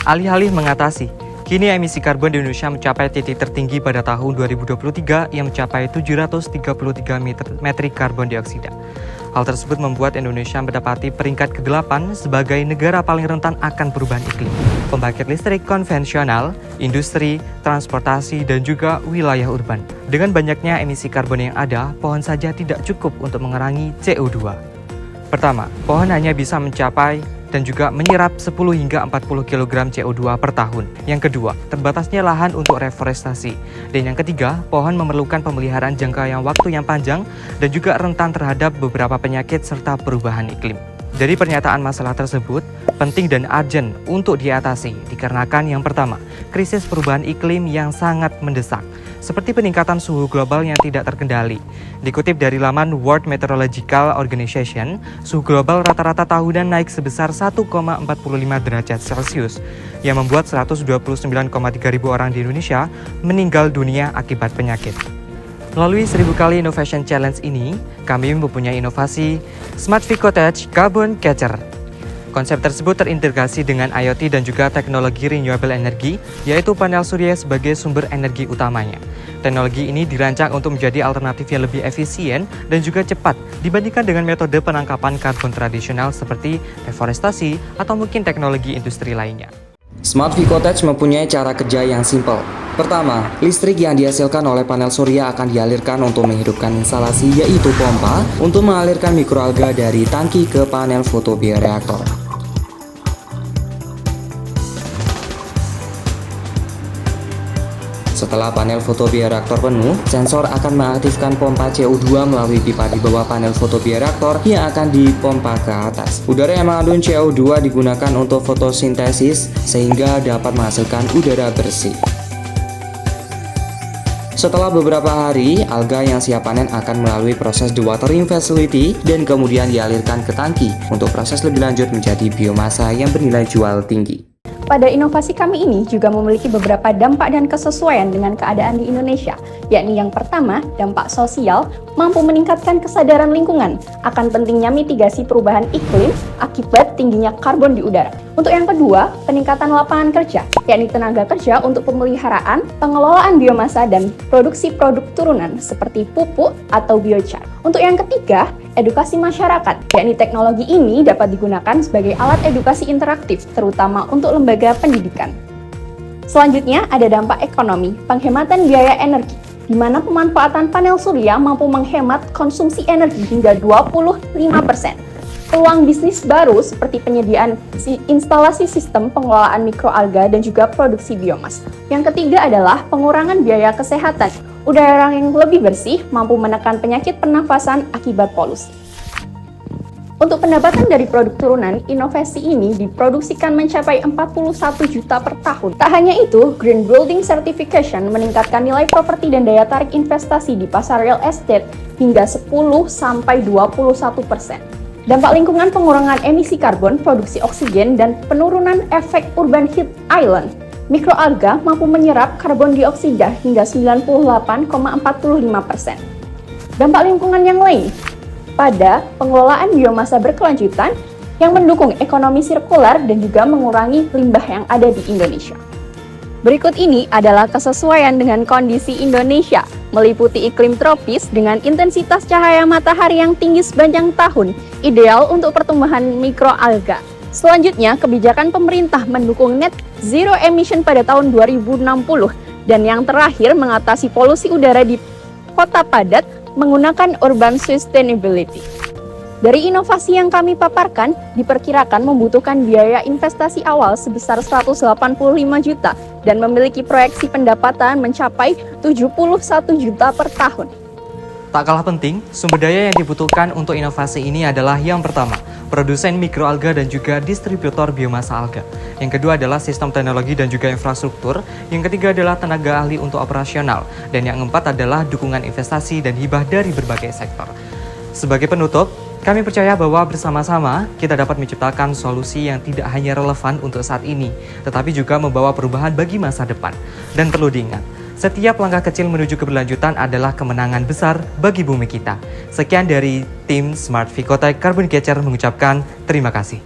Alih-alih mengatasi, kini emisi karbon di Indonesia mencapai titik tertinggi pada tahun 2023 yang mencapai 733 metrik karbon dioksida. Hal tersebut membuat Indonesia mendapati peringkat ke-8 sebagai negara paling rentan akan perubahan iklim. Pembangkit listrik konvensional, industri, transportasi, dan juga wilayah urban. Dengan banyaknya emisi karbon yang ada, pohon saja tidak cukup untuk mengurangi CO2. Pertama, pohon hanya bisa mencapai dan juga menyerap 10 hingga 40 kg CO2 per tahun. Yang kedua, terbatasnya lahan untuk reforestasi. Dan yang ketiga, pohon memerlukan pemeliharaan jangka waktu yang panjang dan juga rentan terhadap beberapa penyakit serta perubahan iklim. Dari pernyataan masalah tersebut, penting dan urgent untuk diatasi dikarenakan yang pertama, krisis perubahan iklim yang sangat mendesak, seperti peningkatan suhu global yang tidak terkendali. Dikutip dari laman World Meteorological Organization, suhu global rata-rata tahunan naik sebesar 1,45 derajat Celcius, yang membuat 129,3 ribu orang di Indonesia meninggal dunia akibat penyakit. Melalui 1000 kali Innovation Challenge ini, kami mempunyai inovasi Smart Vico Touch Carbon Catcher. Konsep tersebut terintegrasi dengan IoT dan juga teknologi renewable energy, yaitu panel surya sebagai sumber energi utamanya. Teknologi ini dirancang untuk menjadi alternatif yang lebih efisien dan juga cepat dibandingkan dengan metode penangkapan karbon tradisional seperti reforestasi atau mungkin teknologi industri lainnya. Smart Vico Touch mempunyai cara kerja yang simpel. Pertama, listrik yang dihasilkan oleh panel surya akan dialirkan untuk menghidupkan instalasi yaitu pompa untuk mengalirkan mikroalga dari tangki ke panel fotobioreaktor. Setelah panel fotobioreaktor penuh, sensor akan mengaktifkan pompa CO2 melalui pipa di bawah panel fotobioreaktor yang akan dipompa ke atas. Udara yang mengandung CO2 digunakan untuk fotosintesis sehingga dapat menghasilkan udara bersih. Setelah beberapa hari, alga yang siap panen akan melalui proses dewatering facility dan kemudian dialirkan ke tangki untuk proses lebih lanjut menjadi biomasa yang bernilai jual tinggi. Pada inovasi kami ini juga memiliki beberapa dampak dan kesesuaian dengan keadaan di Indonesia, yakni yang pertama, dampak sosial, mampu meningkatkan kesadaran lingkungan akan pentingnya mitigasi perubahan iklim akibat tingginya karbon di udara. Untuk yang kedua, peningkatan lapangan kerja, yakni tenaga kerja untuk pemeliharaan, pengelolaan biomasa, dan produksi produk turunan seperti pupuk atau biochar. Untuk yang ketiga, edukasi masyarakat, yakni teknologi ini dapat digunakan sebagai alat edukasi interaktif, terutama untuk lembaga pendidikan. Selanjutnya, ada dampak ekonomi, penghematan biaya energi, di mana pemanfaatan panel surya mampu menghemat konsumsi energi hingga 25%. Peluang bisnis baru seperti penyediaan instalasi sistem pengelolaan mikroalga dan juga produksi biomas. Yang ketiga adalah pengurangan biaya kesehatan. Udara yang lebih bersih mampu menekan penyakit pernafasan akibat polusi. Untuk pendapatan dari produk turunan, inovasi ini diproduksikan mencapai 41 juta per tahun. Tak hanya itu, Green Building Certification meningkatkan nilai properti dan daya tarik investasi di pasar real estate hingga 10-21%. Dampak lingkungan pengurangan emisi karbon, produksi oksigen, dan penurunan efek urban heat island. Mikroalga mampu menyerap karbon dioksida hingga 98,45%. Dampak lingkungan yang lain pada pengelolaan biomasa berkelanjutan yang mendukung ekonomi sirkular dan juga mengurangi limbah yang ada di Indonesia. Berikut ini adalah kesesuaian dengan kondisi Indonesia, meliputi iklim tropis dengan intensitas cahaya matahari yang tinggi sepanjang tahun, ideal untuk pertumbuhan mikroalga. Selanjutnya, kebijakan pemerintah mendukung net zero emission pada tahun 2060, dan yang terakhir mengatasi polusi udara di kota padat menggunakan urban sustainability. Dari inovasi yang kami paparkan, diperkirakan membutuhkan biaya investasi awal sebesar 185 juta dan memiliki proyeksi pendapatan mencapai 71 juta per tahun. Tak kalah penting, sumber daya yang dibutuhkan untuk inovasi ini adalah yang pertama, produsen mikroalga dan juga distributor biomasa alga. Yang kedua adalah sistem teknologi dan juga infrastruktur. Yang ketiga adalah tenaga ahli untuk operasional. Dan yang keempat adalah dukungan investasi dan hibah dari berbagai sektor. Sebagai penutup, kami percaya bahwa bersama-sama kita dapat menciptakan solusi yang tidak hanya relevan untuk saat ini, tetapi juga membawa perubahan bagi masa depan. Dan perlu diingat, setiap langkah kecil menuju keberlanjutan adalah kemenangan besar bagi bumi kita. Sekian dari tim Smart Vico Touch Carbon Catcher mengucapkan terima kasih.